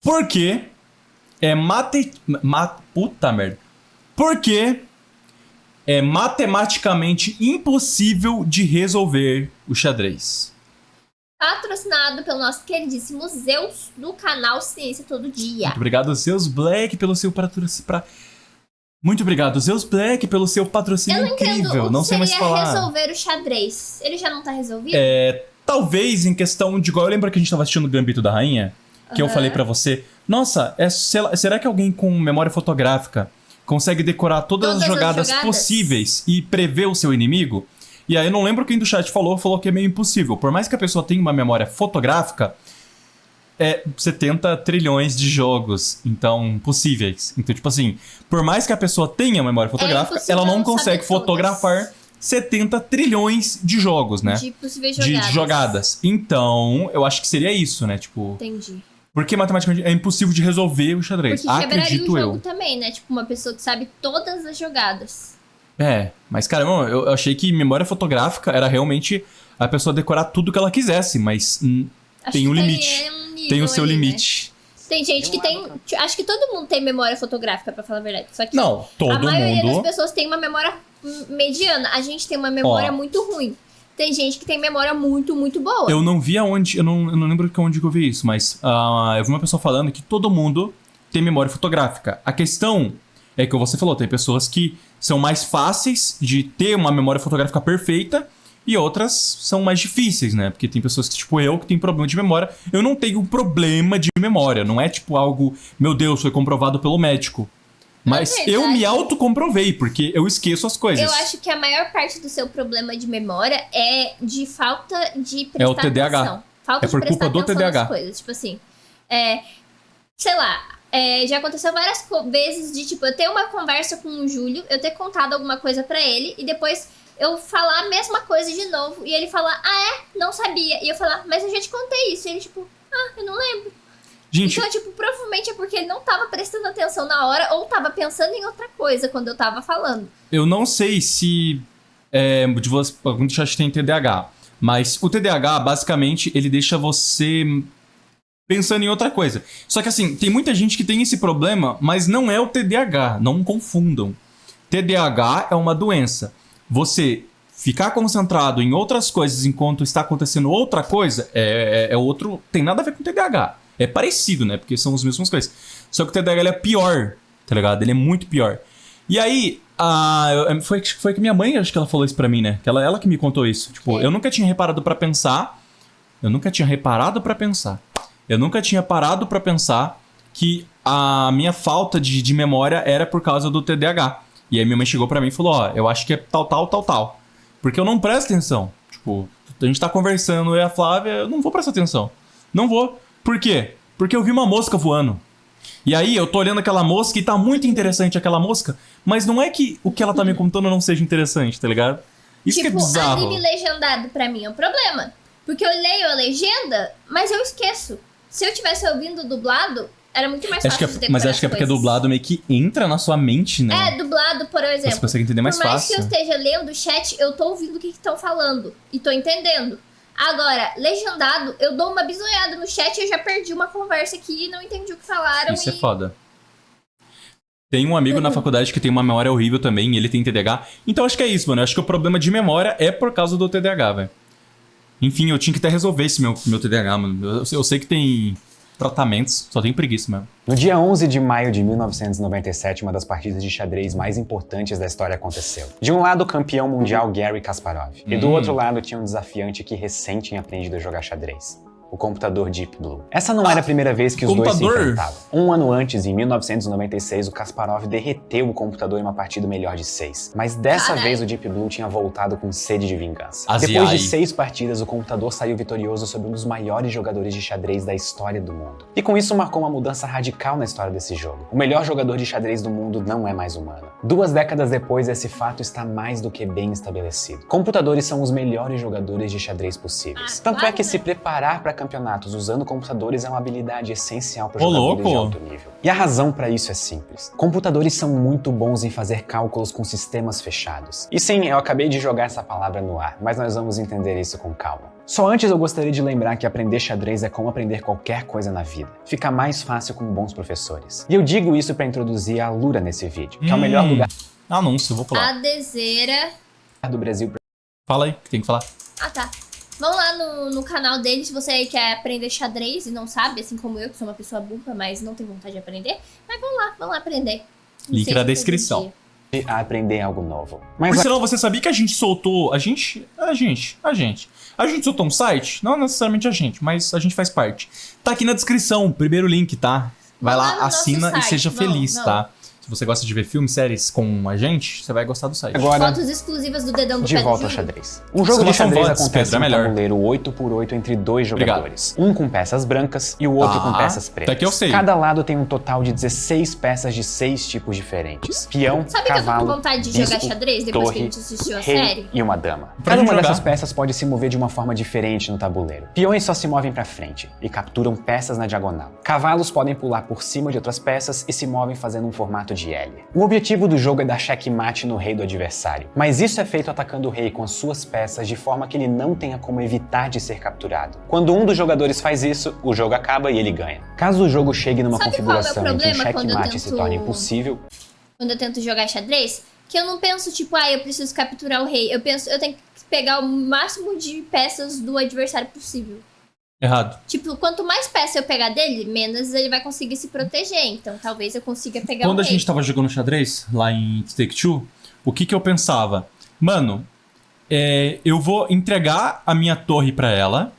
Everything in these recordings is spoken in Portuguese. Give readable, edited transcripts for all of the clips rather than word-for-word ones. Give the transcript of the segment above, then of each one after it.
Porque puta merda. Porque é matematicamente impossível de resolver o xadrez. Patrocinado pelo nosso queridíssimo Zeus, do canal Ciência Todo Dia. Muito obrigado, Zeus Black, pelo seu patrocínio. Muito obrigado, Zeus Black, pelo seu patrocínio incrível. Não sei mais falar. Resolver o xadrez. Ele já não tá resolvido? Talvez em questão de igual. Eu lembro que a gente tava assistindo o Gambito da Rainha, que eu falei pra você. Nossa, será que alguém com memória fotográfica consegue decorar todas as jogadas possíveis e prever o seu inimigo? E aí eu não lembro quem do chat falou que é meio impossível. Por mais que a pessoa tenha uma memória fotográfica, 70 trilhões de jogos, então, possíveis. Então, tipo assim, por mais que a pessoa tenha memória fotográfica, ela não consegue fotografar 70 trilhões de jogos, né? De possíveis jogadas. De jogadas. Então, eu acho que seria isso, né? Tipo... Entendi. Porque matematicamente é impossível de resolver o xadrez. Porque quebraria o jogo eu. também, né? Tipo, uma pessoa que sabe todas as jogadas. Mas caramba, eu achei que memória fotográfica era realmente a pessoa decorar tudo que ela quisesse, mas tem um limite. Tem o seu limite. Né? Tem gente que tem... Acho que todo mundo tem memória fotográfica, pra falar a verdade. Só que não, todo mundo... A maioria das pessoas tem uma memória mediana. A gente tem uma memória muito ruim. Tem gente que tem memória muito, muito boa. Eu não vi aonde... Eu não lembro onde que eu vi isso, mas eu vi uma pessoa falando que todo mundo tem memória fotográfica. A questão é que você falou, tem pessoas que são mais fáceis de ter uma memória fotográfica perfeita e outras são mais difíceis, né? Porque tem pessoas que, tipo eu, que tem problema de memória. Eu não tenho um problema de memória. Não é, tipo, algo... Meu Deus, foi comprovado pelo médico. Mas eu me autocomprovei, porque eu esqueço as coisas. Eu acho que a maior parte do seu problema de memória é de falta de prestar o TDAH. atenção. Falta é por de prestar culpa do atenção TDAH. nas coisas. Tipo assim, sei lá, já aconteceu várias vezes de, tipo, eu ter uma conversa com o Júlio, eu ter contado alguma coisa pra ele, e depois eu falar a mesma coisa de novo, e ele falar, não sabia. E eu falar, mas eu já te contei isso. E ele, tipo, eu não lembro. Gente, então, tipo, provavelmente é porque ele não tava prestando atenção na hora ou tava pensando em outra coisa quando eu tava falando. Eu não sei se de você, algum chat tem TDAH, mas o TDAH, basicamente, ele deixa você pensando em outra coisa. Só que assim, tem muita gente que tem esse problema, mas não é o TDAH, não confundam. TDAH é uma doença. Você ficar concentrado em outras coisas enquanto está acontecendo outra coisa é outro... Tem nada a ver com TDAH. É parecido, né? Porque são as mesmas coisas. Só que o TDAH ele é pior, tá ligado? Ele é muito pior. E aí, foi que minha mãe, acho que ela falou isso pra mim, né? Que ela que me contou isso. Tipo, eu nunca tinha reparado pra pensar. Eu nunca tinha parado pra pensar que a minha falta de memória era por causa do TDAH. E aí minha mãe chegou pra mim e falou, eu acho que é tal. Porque eu não presto atenção. Tipo, a gente tá conversando, eu e a Flávia, eu não vou prestar atenção. Não vou. Por quê? Porque eu vi uma mosca voando. E aí eu tô olhando aquela mosca e tá muito interessante aquela mosca, mas não é que o que ela tá me contando não seja interessante, tá ligado? Isso que é bizarro. Anime legendado pra mim é um problema. Porque eu leio a legenda, mas eu esqueço. Se eu tivesse ouvindo dublado, era muito mais fácil de decorar. Mas acho que é porque dublado meio que entra na sua mente, né? Dublado, por exemplo. Você consegue entender mais fácil. Por mais que eu esteja lendo o chat, eu tô ouvindo o que estão falando. E tô entendendo. Agora, legendado, eu dou uma bisoiada no chat e eu já perdi uma conversa aqui e não entendi o que falaram. Isso é foda. Tem um amigo na faculdade que tem uma memória horrível também, ele tem TDAH. Então acho que é isso, mano. Eu acho que o problema de memória é por causa do TDAH, velho. Enfim, eu tinha que até resolver esse meu TDAH, mano. Eu sei que tem tratamentos, só tenho preguiça mesmo. No dia 11 de maio de 1997, uma das partidas de xadrez mais importantes da história aconteceu. De um lado, o campeão mundial Garry Kasparov. E do outro lado, tinha um desafiante que recém tinha aprendido a jogar xadrez. O computador Deep Blue. Essa não era a primeira vez que os dois se enfrentavam. Um ano antes, em 1996, o Kasparov derreteu o computador em uma partida melhor de 6. Mas dessa vez o Deep Blue tinha voltado com sede de vingança. Depois de 6 partidas, o computador saiu vitorioso sobre um dos maiores jogadores de xadrez da história do mundo. E com isso marcou uma mudança radical na história desse jogo. O melhor jogador de xadrez do mundo não é mais humano. 2 décadas depois, esse fato está mais do que bem estabelecido. Computadores são os melhores jogadores de xadrez possíveis. Tanto é que se preparar para campeonatos usando computadores é uma habilidade essencial para jogadores de alto nível. E a razão para isso é simples. Computadores são muito bons em fazer cálculos com sistemas fechados. E sim, eu acabei de jogar essa palavra no ar, mas nós vamos entender isso com calma. Só antes eu gostaria de lembrar que aprender xadrez é como aprender qualquer coisa na vida. Fica mais fácil com bons professores. E eu digo isso para introduzir a Alura nesse vídeo, que é o melhor lugar Anúncio, vou pular. A deseira. do Brasil pra Fala aí, o que tem que falar. Ah, tá. Vão lá no canal dele se você aí quer aprender xadrez e não sabe, assim como eu, que sou uma pessoa burra, mas não tem vontade de aprender. Mas vão lá aprender. Não Link sei na se todo descrição. dia. a aprender algo novo. Por Mas sinal, você sabia que a gente soltou... A gente soltou um site? Não necessariamente a gente, mas a gente faz parte. Tá aqui na descrição, primeiro link, tá? Vai Vão lá lá, no nosso assina e site. seja Vão, feliz, vão. tá? Se você gosta de ver filmes, séries com a gente, você vai gostar do site. agora, Fotos exclusivas do dedão do de pé do volta ao Júlio. xadrez. Um jogo de Exclamação xadrez votos, acontece Pedro, é em um melhor. tabuleiro 8x8 entre dois Obrigado. jogadores. Um com peças brancas e o outro com Tá. peças pretas. Até que eu sei. Cada lado tem um total de 16 peças de 6 tipos diferentes. Peão, Sabe que eu tô com cavalo, vontade de jogar bispo, xadrez depois que a torre, gente assistiu a rei série? e uma dama. Pra Cada gente uma jogar. dessas peças pode se mover de uma forma diferente no tabuleiro. Peões só se movem pra frente e capturam peças na diagonal. Cavalos podem pular por cima de outras peças e se movem fazendo um formato de L. O objetivo do jogo é dar checkmate no rei do adversário, mas isso é feito atacando o rei com as suas peças de forma que ele não tenha como evitar de ser capturado. Quando um dos jogadores faz isso, o jogo acaba e ele ganha. Caso o jogo chegue numa Sabe qual é o configuração em que um problema quando eu checkmate se tento- torne impossível, Quando eu tento jogar xadrez, que eu não penso, tipo, eu preciso capturar o rei. Eu penso, eu tenho que pegar o máximo de peças do adversário possível. Errado. Tipo, quanto mais peça eu pegar dele, menos ele vai conseguir se proteger. Então, talvez eu consiga pegar Quando o a rei. gente tava jogando xadrez, lá em Take-Two, o que eu pensava? Mano, eu vou entregar a minha torre pra ela,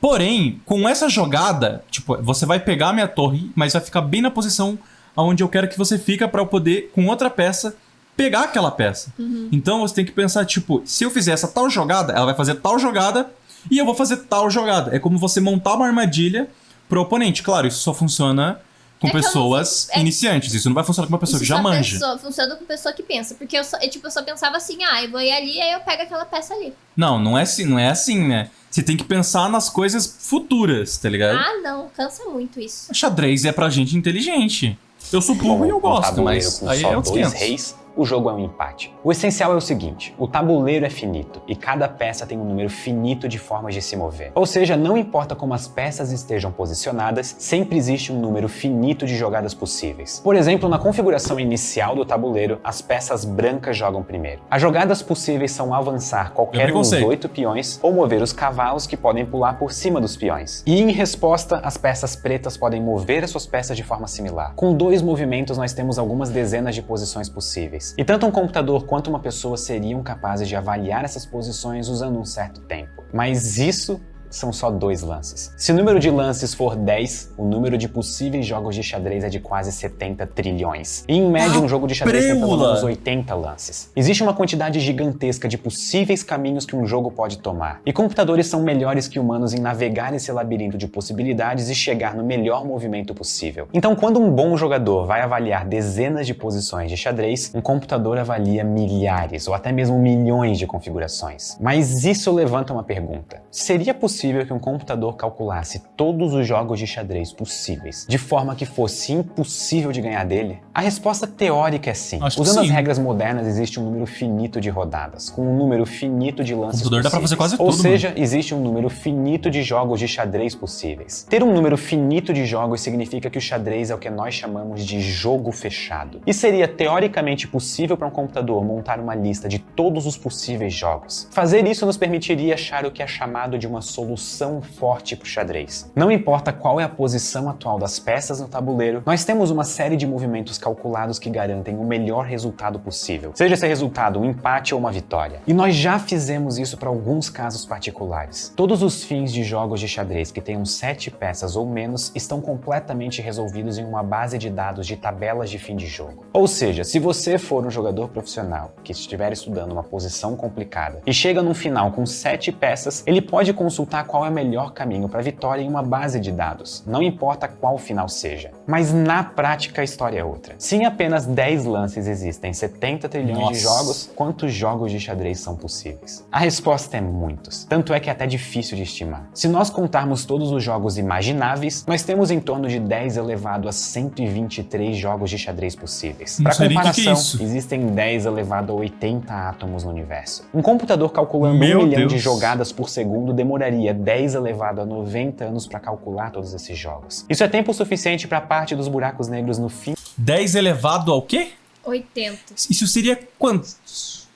porém, com essa jogada, tipo, você vai pegar a minha torre, mas vai ficar bem na posição onde eu quero que você fica pra eu poder, com outra peça, pegar aquela peça. Então você tem que pensar, tipo, se eu fizer essa tal jogada, ela vai fazer tal jogada e eu vou fazer tal jogada. É como você montar uma armadilha pro oponente. Claro, isso só funciona com É que eu não pessoas fiz- iniciantes. Isso não vai funcionar com uma pessoa Isso que já só manja. funciona com pessoa que pensa. Porque eu só pensava assim, eu vou ir ali, aí eu pego aquela peça ali. Não é assim, né? Você tem que pensar nas coisas futuras, tá ligado? Ah, não, cansa muito isso. Xadrez é pra gente inteligente. Eu sou burro e eu um gosto, tabuleiro mas com aí só é outros 2 500. reis, o jogo é um empate. O essencial é o seguinte, o tabuleiro é finito e cada peça tem um número finito de formas de se mover. Ou seja, não importa como as peças estejam posicionadas, sempre existe um número finito de jogadas possíveis. Por exemplo, na configuração inicial do tabuleiro, as peças brancas jogam primeiro. As jogadas possíveis são avançar qualquer um dos preconceito. 8 peões ou mover os cavalos que podem pular por cima dos peões. E em resposta, as peças pretas podem mover as suas peças de forma similar. Com 2 movimentos, nós temos algumas dezenas de posições possíveis. E tanto um computador quanto uma pessoa seriam capazes de avaliar essas posições usando um certo tempo. Mas isso são só 2 lances. Se o número de lances for 10, o número de possíveis jogos de xadrez é de quase 70 trilhões. E em média, um jogo de xadrez tem pelo preula! menos 80 lances. Existe uma quantidade gigantesca de possíveis caminhos que um jogo pode tomar. E computadores são melhores que humanos em navegar esse labirinto de possibilidades e chegar no melhor movimento possível. Então, quando um bom jogador vai avaliar dezenas de posições de xadrez, um computador avalia milhares ou até mesmo milhões de configurações. Mas isso levanta uma pergunta. Seria possível que um computador calculasse todos os jogos de xadrez possíveis, de forma que fosse impossível de ganhar dele? A resposta teórica é sim. Acho que Usando as sim. regras modernas, existe um número finito de rodadas, com um número finito de lances computador dá pra fazer possíveis. quase Ou tudo, seja, existe um número finito de jogos de xadrez possíveis. Ter um número finito de jogos significa que o xadrez é o que nós chamamos de jogo fechado. E seria teoricamente possível para um computador montar uma lista de todos os possíveis jogos. Fazer isso nos permitiria achar o que é chamado de uma solução forte para o xadrez. Não importa qual é a posição atual das peças no tabuleiro, nós temos uma série de movimentos calculados que garantem o melhor resultado possível, seja esse resultado um empate ou uma vitória. E nós já fizemos isso para alguns casos particulares. Todos os fins de jogos de xadrez que tenham 7 peças ou menos estão completamente resolvidos em uma base de dados de tabelas de fim de jogo. Ou seja, se você for um jogador profissional que estiver estudando uma posição complicada e chega num final com 7 peças, ele pode consultar acertar qual é o melhor caminho para a vitória em uma base de dados, não importa qual final seja. Mas na prática a história é outra. Se em apenas 10 lances existem 70 trilhões de jogos, quantos jogos de xadrez são possíveis? A resposta é muitos, tanto é que é até difícil de estimar. Se nós contarmos todos os jogos imagináveis, nós temos em torno de 10 elevado a 123 jogos de xadrez possíveis. Para comparação, existem 10 elevado a 80 átomos no universo. Um computador calculando 1 milhão de jogadas por segundo demoraria 10 elevado a 90 anos para calcular todos esses jogos. Isso é tempo suficiente para a parte dos buracos negros no fim. 10 elevado ao quê? 80. Isso seria quantos?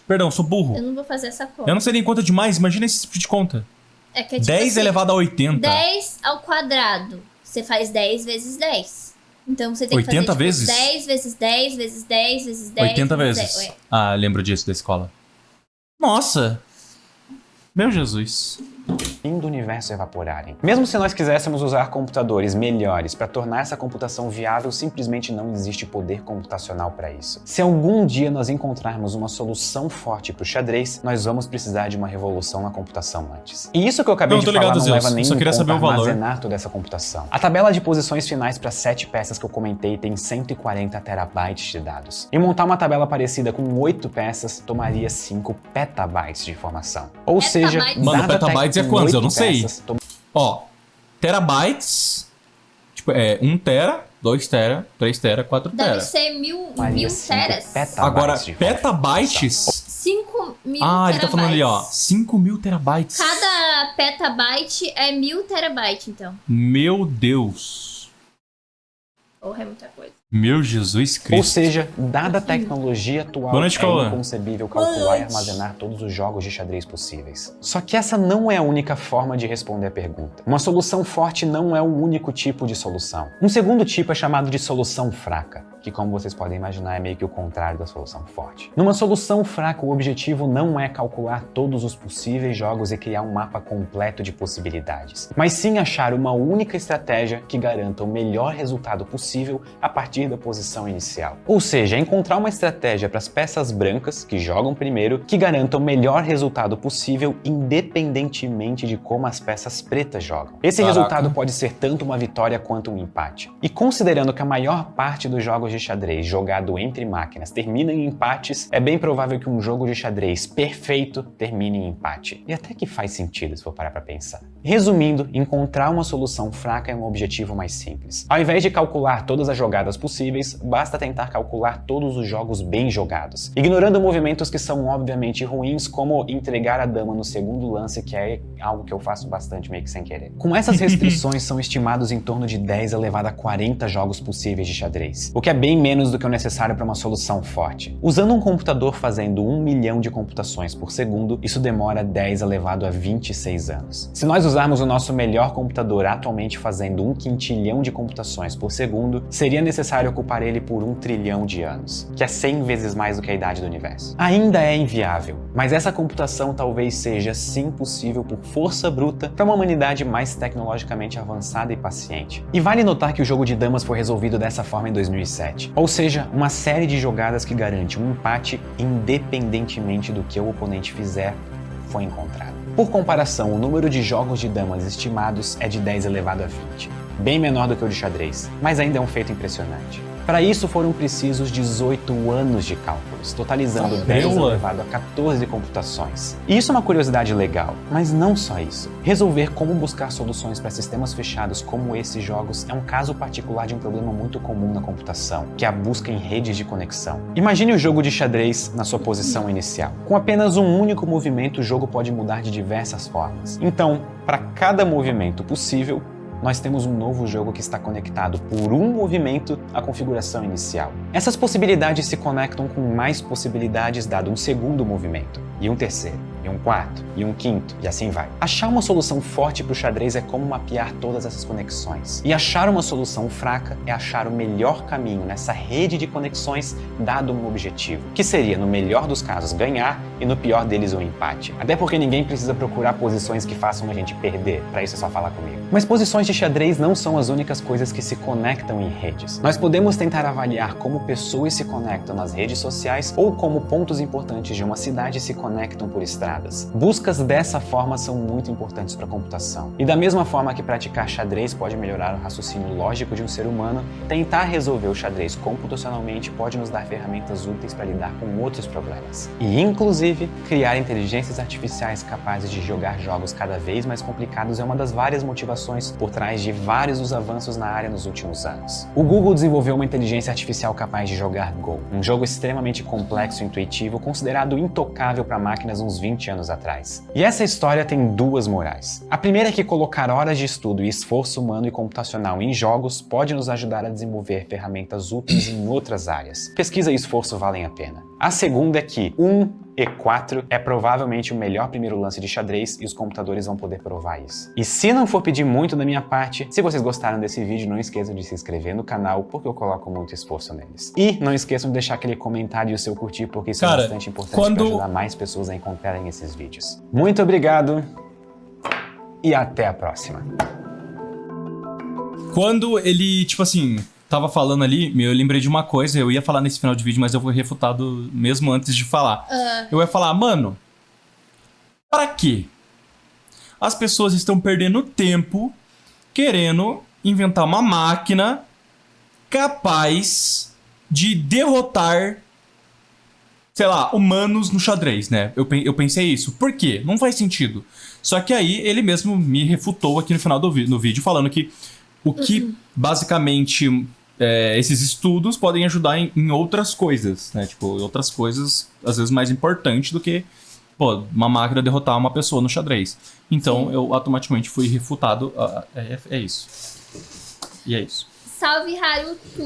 Perdão, sou burro. Eu não vou fazer essa conta. Eu não sei nem conta demais, imagina esse tipo de conta. É que é tipo 10 assim, elevado a 80. 10 ao quadrado. Você faz 10 vezes 10. Então você tem que fazer 80 tipo, vezes? 10 vezes 10 vezes 10 vezes 10. 80 vezes vezes. 10. Ah, lembro disso da escola. Nossa! Meu Jesus. Fim do universo evaporarem. Mesmo se nós quiséssemos usar computadores melhores para tornar essa computação viável, simplesmente não existe poder computacional para isso. Se algum dia nós encontrarmos uma solução forte para o xadrez, nós vamos precisar de uma revolução na computação antes. E isso que eu acabei de falar não leva nem em conta armazenar toda essa computação. A tabela de posições finais para 7 peças que eu comentei tem 140 terabytes de dados. E montar uma tabela parecida com 8 peças tomaria 5 petabytes de informação. Ou seja, mano, petabytes é quantos? Eu não sei. Ó, terabytes, tipo, 1 tera, 2 tera, 3 tera, 4 tera. Deve ser mil teras. Agora, petabytes? 5 mil terabytes. Ah, ele tá falando ali, ó, 5 mil terabytes. Cada petabyte é 1000 terabytes, então. Meu Deus. Ou é muita coisa. Meu Jesus Cristo. Ou seja, dada a tecnologia atual, é inconcebível calcular e armazenar todos os jogos de xadrez possíveis. Só que essa não é a única forma de responder a pergunta. Uma solução forte não é o único tipo de solução. Um segundo tipo é chamado de solução fraca, que, como vocês podem imaginar, é meio que o contrário da solução forte. Numa solução fraca, o objetivo não é calcular todos os possíveis jogos e criar um mapa completo de possibilidades, mas sim achar uma única estratégia que garanta o melhor resultado possível a partir da posição inicial. Ou seja, encontrar uma estratégia para as peças brancas, que jogam primeiro, que garanta o melhor resultado possível independentemente de como as peças pretas jogam. Esse resultado pode ser tanto uma vitória quanto um empate. E considerando que a maior parte dos jogos de xadrez jogado entre máquinas termina em empates, é bem provável que um jogo de xadrez perfeito termine em empate. E até que faz sentido se for parar para pensar. Resumindo, encontrar uma solução fraca é um objetivo mais simples. Ao invés de calcular todas as jogadas possíveis, basta tentar calcular todos os jogos bem jogados, ignorando movimentos que são obviamente ruins, como entregar a dama no segundo lance, que é algo que eu faço bastante meio que sem querer. Com essas restrições, são estimados em torno de 10 elevado a 40 jogos possíveis de xadrez, o que é bem menos do que o necessário para uma solução forte. Usando um computador fazendo 1 milhão de computações por segundo, isso demora 10 elevado a 26 anos. Se nós usarmos o nosso melhor computador atualmente fazendo 1 quintilhão de computações por segundo, seria necessário ocupar ele por 1 trilhão de anos, que é 100 vezes mais do que a idade do universo. Ainda é inviável, mas essa computação talvez seja sim possível por força bruta para uma humanidade mais tecnologicamente avançada e paciente. E vale notar que o jogo de damas foi resolvido dessa forma em 2007, ou seja, uma série de jogadas que garante um empate independentemente do que o oponente fizer foi encontrado. Por comparação, o número de jogos de damas estimados é de 10 elevado a 20. Bem menor do que o de xadrez, mas ainda é um feito impressionante. Para isso foram precisos 18 anos de cálculos, totalizando 10 elevado a 14 computações. E isso é uma curiosidade legal, mas não só isso. Resolver como buscar soluções para sistemas fechados como esses jogos é um caso particular de um problema muito comum na computação, que é a busca em redes de conexão. Imagine o jogo de xadrez na sua posição inicial. Com apenas um único movimento, o jogo pode mudar de diversas formas. Então, para cada movimento possível, nós temos um novo jogo que está conectado por um movimento à configuração inicial. Essas possibilidades se conectam com mais possibilidades dado um segundo movimento, e um terceiro, e um quarto, e um quinto, e assim vai. Achar uma solução forte para o xadrez é como mapear todas essas conexões. E achar uma solução fraca é achar o melhor caminho nessa rede de conexões dado um objetivo, que seria, no melhor dos casos, ganhar e no pior deles, um empate. Até porque ninguém precisa procurar posições que façam a gente perder, para isso é só falar comigo. Mas posições de xadrez não são as únicas coisas que se conectam em redes. Nós podemos tentar avaliar como pessoas se conectam nas redes sociais ou como pontos importantes de uma cidade se conectam por estrada. organizadas. Buscas dessa forma são muito importantes para a computação. E da mesma forma que praticar xadrez pode melhorar o raciocínio lógico de um ser humano, tentar resolver o xadrez computacionalmente pode nos dar ferramentas úteis para lidar com outros problemas. E, inclusive, criar inteligências artificiais capazes de jogar jogos cada vez mais complicados é uma das várias motivações por trás de vários dos avanços na área nos últimos anos. O Google desenvolveu uma inteligência artificial capaz de jogar Go, um jogo extremamente complexo e intuitivo, considerado intocável para máquinas uns 20 anos atrás. E essa história tem duas morais. A primeira é que colocar horas de estudo e esforço humano e computacional em jogos pode nos ajudar a desenvolver ferramentas úteis em outras áreas. Pesquisa e esforço valem a pena. A segunda é que E4 é provavelmente o melhor primeiro lance de xadrez e os computadores vão poder provar isso. E se não for pedir muito da minha parte, se vocês gostaram desse vídeo, não esqueçam de se inscrever no canal, porque eu coloco muito esforço neles. E não esqueçam de deixar aquele comentário e o seu curtir, porque isso é bastante importante para ajudar mais pessoas a encontrarem esses vídeos. Muito obrigado e até a próxima. Quando ele, tipo assim, tava falando ali, eu lembrei de uma coisa, eu ia falar nesse final de vídeo, mas eu fui refutado mesmo antes de falar. Eu ia falar, mano, para quê? As pessoas estão perdendo tempo querendo inventar uma máquina capaz de derrotar, sei lá, humanos no xadrez, né? Eu pensei isso. Por quê? Não faz sentido. Só que aí ele mesmo me refutou aqui no final do vídeo, falando que o que basicamente esses estudos podem ajudar em outras coisas, né? Tipo, outras coisas às vezes mais importantes do que, pô, uma máquina derrotar uma pessoa no xadrez. Então eu automaticamente fui refutado. É isso. E é isso. Salve, Haruto!